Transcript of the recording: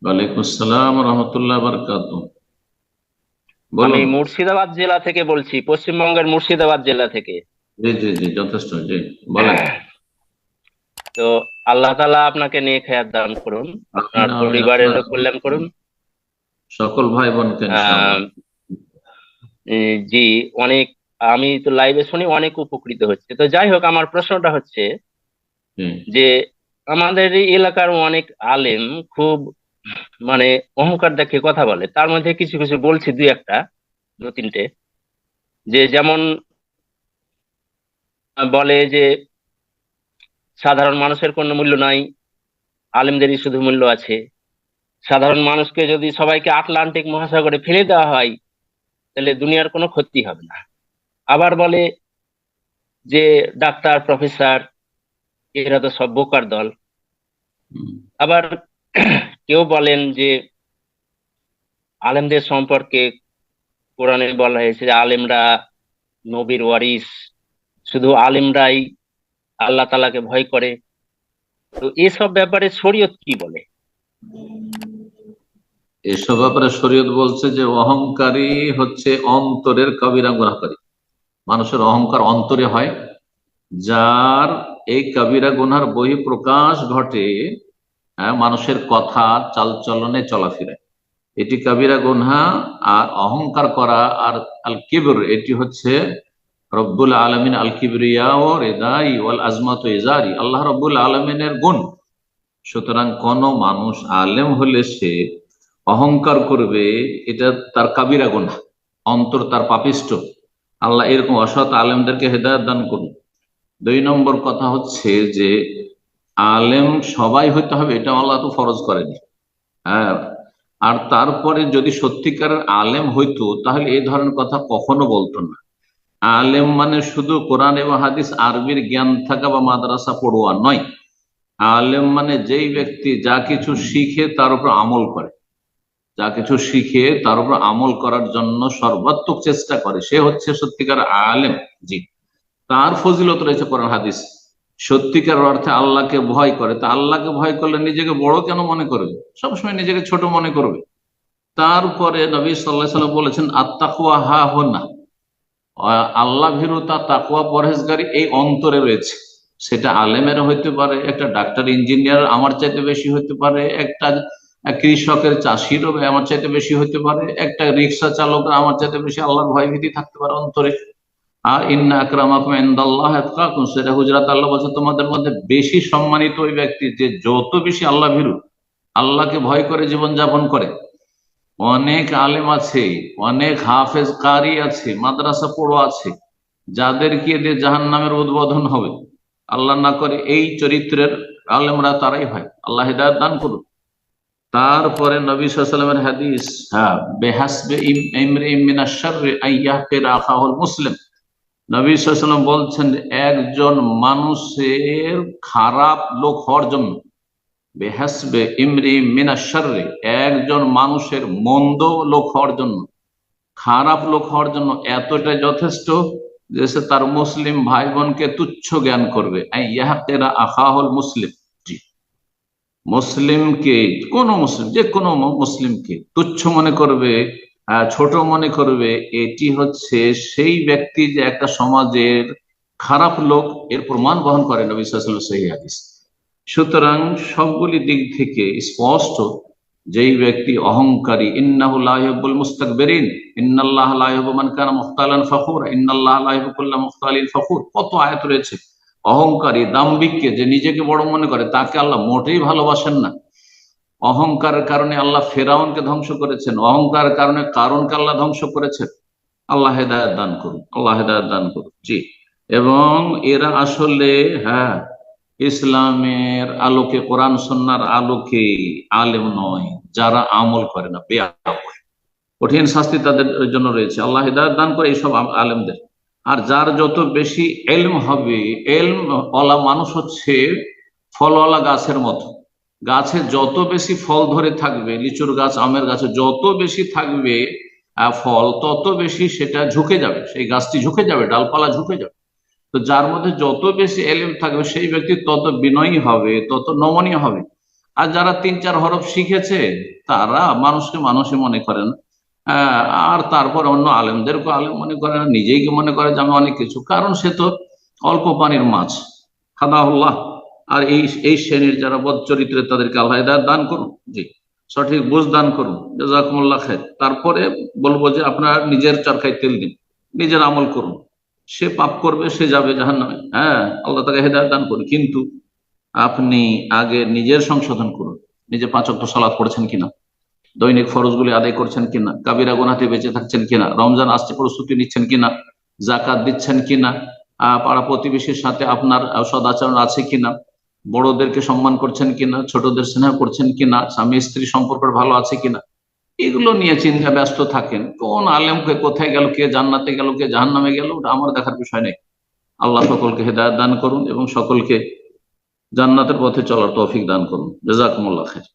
ওয়ালাইকুম আসসালাম রহমতুল্লাহ বারকাতু। আমি বলুন। মুর্শিদাবাদ জেলা থেকে বলছি, পশ্চিমবঙ্গের মুর্শিদাবাদ জেলা থেকে। জি জি জি, যথেষ্ট, জি। বলেন। তো আল্লাহ তাআলা আপনাকে নেক হায়াত দান করুন, আপনার আমিন আমিন, পরিবারের আপনার কল্যাণ করুন। সকল ভাই বোনকে ইনশাআল্লাহ। আহ জি, অনেক, আমি তো লাইভে শুনি অনেক উপকৃত হচ্ছে। তো যাই হোক, আমার প্রশ্নটা হচ্ছে জি যে আমাদের এই এলাকার অনেক আলেম খুব মানে অহংকার দেখিয়ে কথা বলে। তার মধ্যে কিছু কিছু বলছি, দুই একটা, দু তিনটে, যে যেমন বলে যে সাধারণ মানুষের কোনো মূল্য নাই, আলেমদেরই শুধু মূল্য আছে। সাধারণ মানুষকে যদি সবাইকে আটলান্টিক মহাসাগরে ফেলে দেওয়া হয়, তাহলে দুনিয়ার কোনো ক্ষতি হবে না। আবার বলে যে ডাক্তার প্রফেসর এরা তো সব বোকার দল। হুম। আবার কেউ বলেন যে আলেমদের সম্পর্কে কোরআনে বলা হয়েছে যে আলেমরা নবীর ওয়ারিস, শুধু আলেমরাই আল্লাহ তাআলাকে ভয় করে। তো এসব ব্যাপারে শরীয়ত কি বলে? এসব ব্যাপারে শরীয়ত বলছে যে অহংকারী হচ্ছে অন্তরের কবিরা গুনাহকারী। মানুষের অহংকার অন্তরে হয়, যার এই কবিরা গুনহার বহিঃপ্রকাশ ঘটে মানুষের কথা, চালচলনে, চলাফেরায়। এটি কবিরা গুনহা। আর অহংকার করা আর আল কিবর, এটি হচ্ছে রব্বুল আলমিন আল কিবরিয়া ও রেদাই ওয়াল আজমাত ইজারি, আল্লাহ রব্বুল আলমিনের গুণ। সুতরাং কোন মানুষ আলেম হলে সে অহংকার করবে, এটা তার কাবিরা গুনাহ, অন্তর তার পাপিষ্ট। আল্লাহ এরকম অসৎ আলেমদেরকে হেদায়েত দান করুন। দুই নম্বর কথা হচ্ছে যে আলেম সবাই হইতে হবে, এটা আল্লাহ তো ফরজ করেনি। হ্যাঁ। আর তারপরে যদি সত্যিকারের আলেম হইতো তাহলে এই ধরনের কথা কখনো বলতো না। আলেম মানে শুধু কোরআন এবং হাদিস আরবির জ্ঞান থাকা বা মাদ্রাসা পড়ুয়া নয়। আলেম মানে যেই ব্যক্তি যা কিছু শিখে তার উপর আমল করে, যা কিছু শিখে তার উপর আমল করার জন্য সর্বাত্মক চেষ্টা করে, সে হচ্ছে সত্যিকার আলেম। জি। তার ফজিলত রয়েছে কোরআন হাদিস। সত্যিকার অর্থে আল্লাহকে ভয় করে, তা আল্লাহকে ভয় করলে নিজেকে বড় কেন মনে করবে? সবসময় নিজেকে ছোট মনে করবে। তারপরে নবী সাল্লাল্লাহু আলাইহি ওয়াসাল্লাম বলেছেন আত্তাকওয়া হা হুনা, আল্লাহ ভীরুতা, তাকওয়া, পরহেজগারি এই অন্তরে রয়েছে। সেটা আলেমের হইতে পারে, একটা ডাক্তার ইঞ্জিনিয়ার আমার চাইতে বেশি হইতে পারে, একটা কৃষকের চাষিরও আমার চাইতে বেশি হইতে পারে, একটা রিক্সা চালকের আমার চাইতে বেশি আল্লাহর ভয় ভীতি থাকতে পারে অন্তরে। আর ইন্না আকরামাকুম ইনদাল্লাহি আতকাকুম, সূরা হুজুরাত আল্লাহ বলছে তোমাদের মধ্যে বেশি সম্মানিত ওই ব্যক্তি যে যত বেশি আল্লাহ ভীরু, আল্লাহকে ভয় করে জীবন যাপন করে। অনেক আলেম আছে, অনেক হাফেজ কারি আছে, মাদ্রাসা পড়ো আছে, যাদেরকে দিয়ে জাহান্নামের উদ্বোধন হবে। আল্লাহ না করে এই চরিত্রের আলেমরা তারাই হয়। আল্লাহ হিদায়াত দান করুন। তারপরে নবী সাল্লাল্লাহু আলাইহি ওয়াসাল্লামের হাদিস, হ্যাঁ, বেহাসবে ইমরিইম মিনাশ শাররি আইয়াহকিরা আখাহুল মুসলিম। নবী সাল্লাল্লাহু আলাইহি ওয়াসাল্লাম বলছেন যে একজন মানুষের খারাপ লোক হওয়ার জন্য, বেহাসবে ইমরি মিনাশ শাররি, একজন মানুষের মন্দ লোক হওয়ার জন্য, খারাপ লোক হওয়ার জন্য এতটাই যথেষ্ট যে সে তার মুসলিম ভাই বোনকে তুচ্ছ জ্ঞান করবে। ইয়াহকিরা আখাহুল মুসলিম। জি। মুসলিমকে, কোন মুসলিম, যে কোনো মুসলিমকে তুচ্ছ মনে করবে, ছোট মনে করবে, এটি হচ্ছে সেই ব্যক্তি যে একটা সমাজের খারাপ লোক, এর প্রমাণ বহন করে নবী সাল্লাল্লাহু আলাইহি ওয়াসাল্লাম সহিহ হাদিস। সুতরাং সবগুলি দিক থেকে স্পষ্ট, যেই ব্যক্তি অহংকারী, ইন্নাহু লা ইউহিব্বুল মুস্তাকবিরিন, ইন্নাল্লাহা লা ইউহিব্বু মান কানা মুখতালান ফাখুরা, ইন্নাল্লাহা লা ইউহিব্বু কুল্লা মুখতালিন ফাখুর, কত আয়াত রয়েছে। অহংকারী, দাম্ভিককে, যে নিজেকে বড় মনে করে, তাকে আল্লাহ মোটেই ভালোবাসেন না। অহংকারের কারণে আল্লাহ ফেরাউনকে ধ্বংস করেছেন, অহংকারের কারণে কারুনকে আল্লাহ ধ্বংস করেছেন। আল্লাহ হেদায়েত দান করুন, আল্লাহ হেদায়েত দান করুন। জি। এবং এরা আসলে, হ্যাঁ, ইসলামের আলোকে, কোরআন সুন্নাহর আলোকে আলেম নয়, যারা আমল করে না, বেআমল, কঠিন শাস্তি তাদের জন্য রয়েছে। আল্লাহ হিদায়াত দান করে এইসব আলেমদের। আর যার যত বেশি এলম হবে, এলম ওয়ালা মানুষ হচ্ছে ফলওয়ালা গাছের মতো। গাছে যত বেশি ফল ধরে থাকবে, লিচুর গাছ, আমের গাছে যত বেশি থাকবে ফল, তত বেশি সেটা ঝুঁকে যাবে, সেই গাছটি ঝুঁকে যাবে, ডালপালা ঝুঁকে যাবে। তো যার মধ্যে যত বেশি এলেম থাকবে সেই ব্যক্তি তত বিনয়ী হবে, তত নমনীয় হবে। আর যারা 3-4 হরফ শিখেছে তারা মানুষকে মানুষই মনে করেন, আর তারপর অন্য আলেমদেরকে আলেম মনে করে না, নিজেই মনে করে যে আমি অনেক কিছু, কারণ সে তো অল্প পানির মাছ। খাদাহুল্লাহ। আর এই এই শ্রেণীর যারা বদ চরিত্রের তাদেরকে আল্লাহ হিদায়াত দান করুন, জি, সঠিক বুঝ দান করুন, জাযাকুমুল্লাহ খায়র। তারপরে বলবো যে আপনার নিজের চরকায় তেল দিন, নিজের আমল করুন। সে পাপ করবে, সে যাবে জাহান্নামে, হ্যাঁ, আল্লাহ তাকে হেদায়েত দান করুন, কিন্তু আপনি আগে নিজের সংশোধন করুন। নিজে 5 ওয়াক্ত সালাত পড়েছেন কিনা, দৈনিক ফরজগুলি আদায় করছেন কিনা, কাবিরা গুনাহ থেকে বেঁচে থাকছেন কিনা, রমজান আসতে প্রস্তুতি নিচ্ছেন কিনা, জাকাত দিচ্ছেন কিনা, পাড়া প্রতিবেশীর সাথে আপনার সদাচরণ আছে কিনা, বড়দেরকে সম্মান করছেন কিনা, ছোটদের স্নেহ করছেন কিনা, স্বামী স্ত্রী সম্পর্ক ভালো আছে কিনা, এগুলো নিয়ে চিন্তা ব্যস্ত থাকেন। কোন আলেমকে কোথায় গেল, কে জান্নাতে গেল, কে জাহান্নামে গেল, ওটা আমার দেখার বিষয় নেই। আল্লাহ সকলকে হেদায়েত দান করুন এবং সকলকে জান্নাতের পথে চলার তৌফিক দান করুন। জাযাকুমুল্লাহ খায়র।